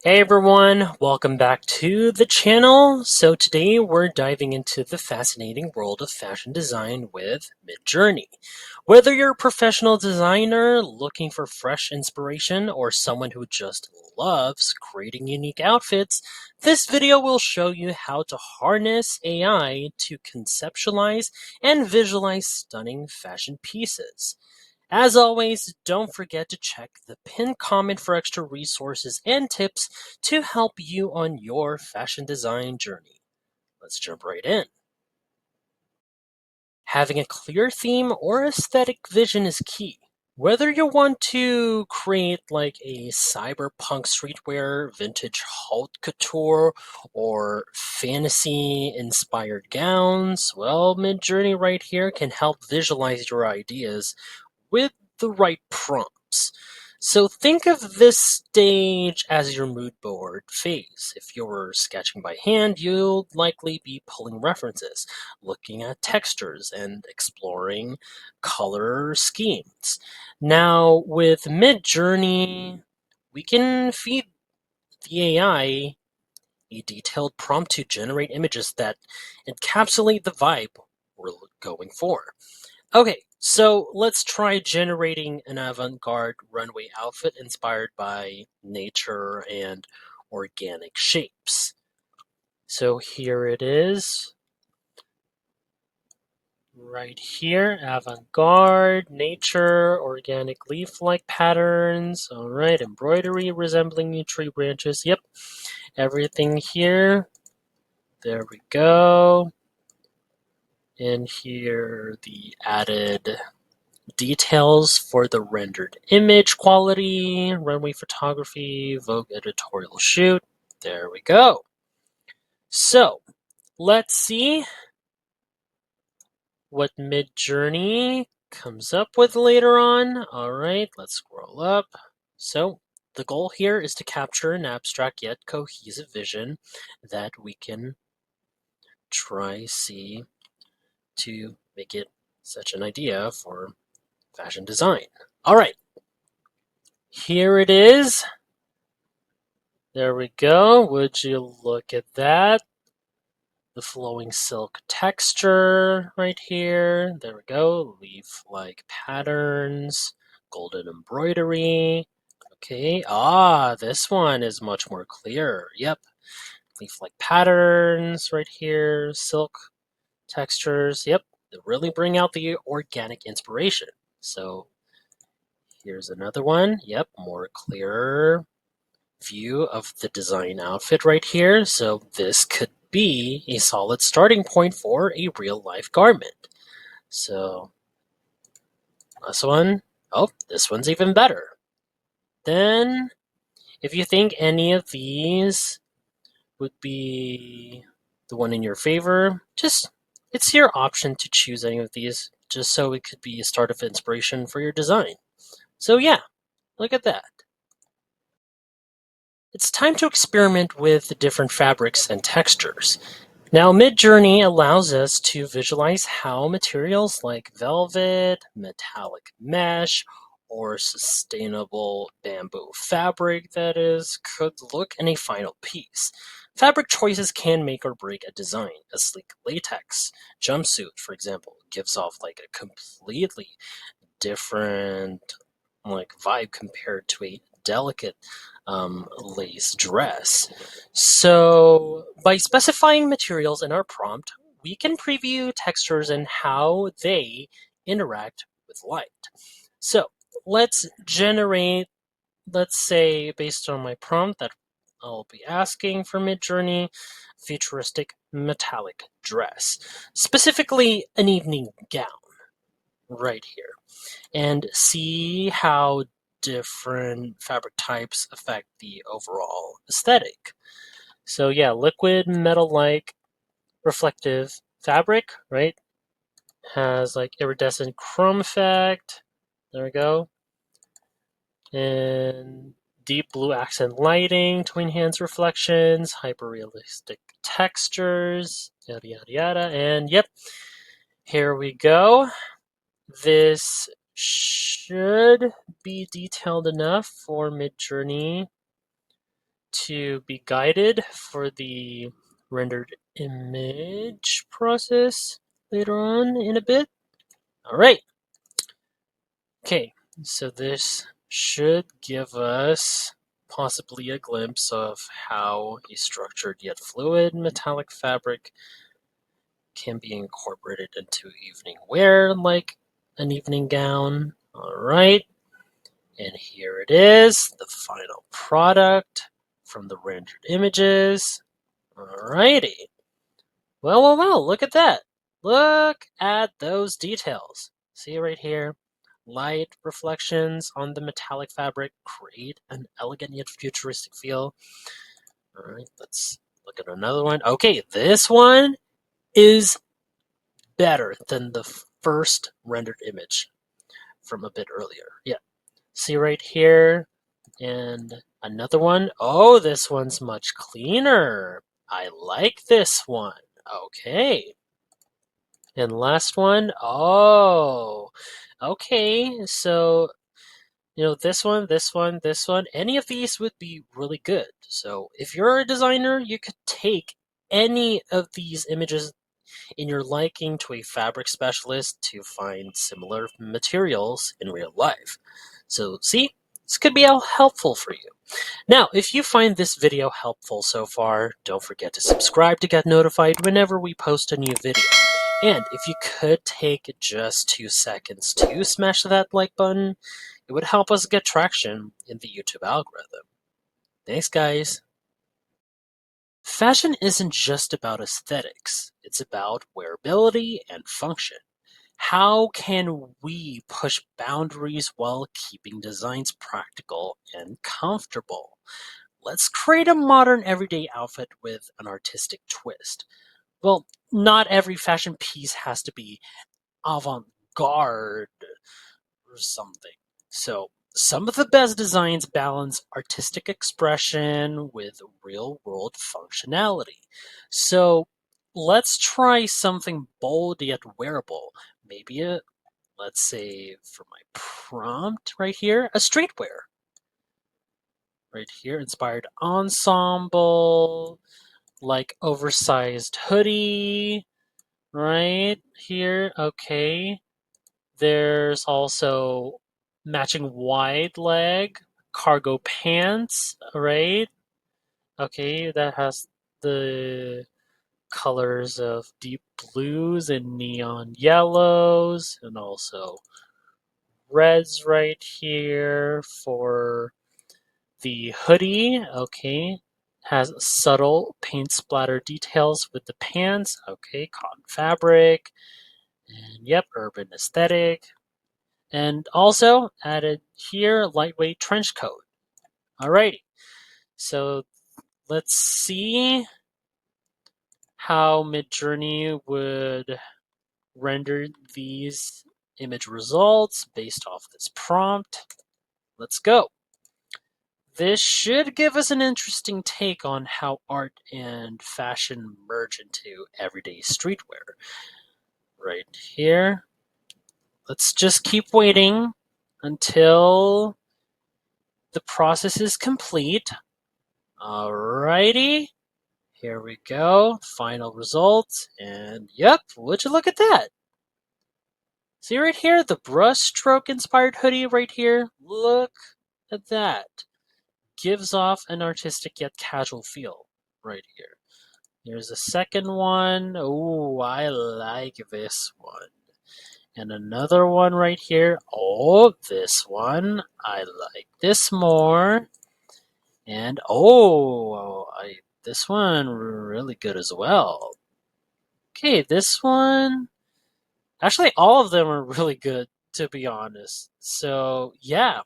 Hey everyone, welcome back to the channel. So today we're diving into the fascinating world of fashion design with Midjourney. Whether you're a professional designer looking for fresh inspiration or someone who just loves creating unique outfits, this video will show you how to harness AI to conceptualize and visualize stunning fashion pieces. As always, don't forget to check the pinned comment for extra resources and tips to help you on your fashion design journey. Let's jump right in. Having a clear theme or aesthetic vision is key. Whether you want to create like a cyberpunk streetwear, vintage haute couture, or fantasy inspired gowns, well, Midjourney right here can help visualize your ideas with the right prompts. So think of this stage as your mood board phase. If you're sketching by hand, you'll likely be pulling references, looking at textures, and exploring color schemes. Now, with Midjourney, we can feed the AI a detailed prompt to generate images that encapsulate the vibe we're going for. Okay, so let's try generating an avant-garde runway outfit inspired by nature and organic shapes. So here it is, right here, avant-garde, nature, organic leaf-like patterns. All right, embroidery resembling new tree branches. Yep, everything here. There we go. And here the added details for the rendered image quality, runway photography, Vogue editorial shoot. There we go. So let's see what Midjourney comes up with later on. All right, let's scroll up. So the goal here is to capture an abstract yet cohesive vision that we can see to make it such an idea for fashion design. All right, here it is. There we go. Would you look at that? The flowing silk texture right here. There we go. Leaf-like patterns, golden embroidery. Okay. This one is much more clear. Yep. Leaf-like patterns right here. Silk textures. Yep. They really bring out the organic inspiration. So here's another one. Yep. More clear view of the design outfit right here. So this could be a solid starting point for a real life garment. So this one, oh, this one's even better. Then if you think any of these would be the one in your favor, it's your option to choose any of these, just so it could be a start of inspiration for your design. So yeah, look at that. It's time to experiment with different fabrics and textures. Now, Midjourney allows us to visualize how materials like velvet, metallic mesh, or sustainable bamboo fabric, that is, could look in a final piece. Fabric choices can make or break a design. A sleek latex jumpsuit, for example, gives off like a completely different vibe compared to a delicate lace dress. So by specifying materials in our prompt, we can preview textures and how they interact with light. So let's generate, let's say based on my prompt that I'll be asking for Midjourney, futuristic metallic dress, specifically an evening gown right here, and see how different fabric types affect the overall aesthetic. So yeah, liquid metal-like reflective fabric, right? Has like iridescent chrome effect. There we go. And deep blue accent lighting to enhance reflections, hyper-realistic textures, yada yada yada. And yep, here we go. This should be detailed enough for Midjourney to be guided for the rendered image process later on in a bit. All right. Okay, so this should give us possibly a glimpse of how a structured yet fluid metallic fabric can be incorporated into evening wear like an evening gown. All right, and here it is, the final product from the rendered images. Alrighty. Well, look at that. Look at those details. See right here? Light reflections on the metallic fabric create an elegant yet futuristic feel. Alright, let's look at another one. Okay, this one is better than the first rendered image from a bit earlier. Yeah, see right here? And another one. Oh, this one's much cleaner. I like this one. Okay. And last one. Oh, okay. So, this one, this one, this one, any of these would be really good. So, if you're a designer, you could take any of these images in your liking to a fabric specialist to find similar materials in real life. So, see, this could be helpful for you. Now, if you find this video helpful so far, don't forget to subscribe to get notified whenever we post a new video. And if you could take just 2 seconds to smash that like button, it would help us get traction in the YouTube algorithm. Thanks, guys. Fashion isn't just about aesthetics, it's about wearability and function. How can we push boundaries while keeping designs practical and comfortable? Let's create a modern everyday outfit with an artistic twist. Well, not every fashion piece has to be avant-garde or something. So, some of the best designs balance artistic expression with real-world functionality. So, let's try something bold yet wearable. Maybe let's say for my prompt right here, a streetwear. Right here, inspired ensemble, like oversized hoodie, right here. Okay. There's also matching wide leg cargo pants, right? Okay, that has the colors of deep blues and neon yellows, and also reds right here for the hoodie. Okay, has subtle paint splatter details with the pants. Okay, cotton fabric, and yep, urban aesthetic. And also added here, lightweight trench coat. Alrighty, so let's see how Midjourney would render these image results based off this prompt. Let's go. This should give us an interesting take on how art and fashion merge into everyday streetwear. Right here. Let's just keep waiting until the process is complete. Alrighty, here we go. Final results, and yep, would you look at that? See right here, the brushstroke inspired hoodie right here? Look at that. Gives off an artistic yet casual feel right here. Here's a second one. Oh, I like this one. And another one right here. Oh, this one. I like this more. And this one really good as well. Okay, this one. Actually, all of them are really good, to be honest. So, yeah.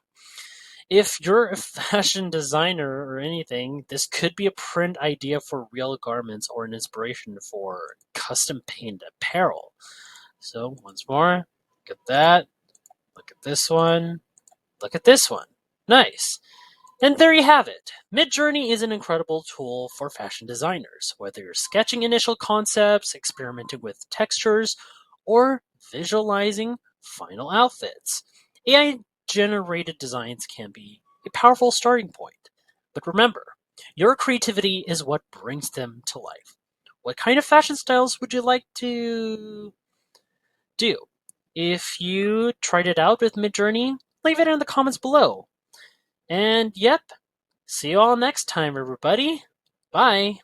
If you're a fashion designer or anything, this could be a print idea for real garments or an inspiration for custom painted apparel. So, once more, look at that. Look at this one. Look at this one. Nice. And there you have it. Midjourney is an incredible tool for fashion designers, whether you're sketching initial concepts, experimenting with textures, or visualizing final outfits. AI generated designs can be a powerful starting point. But remember, Your creativity is what brings them to life. What kind of fashion styles would you like to do? If you tried it out with Midjourney, leave it in the comments below. And yep, see you all next time, everybody. Bye.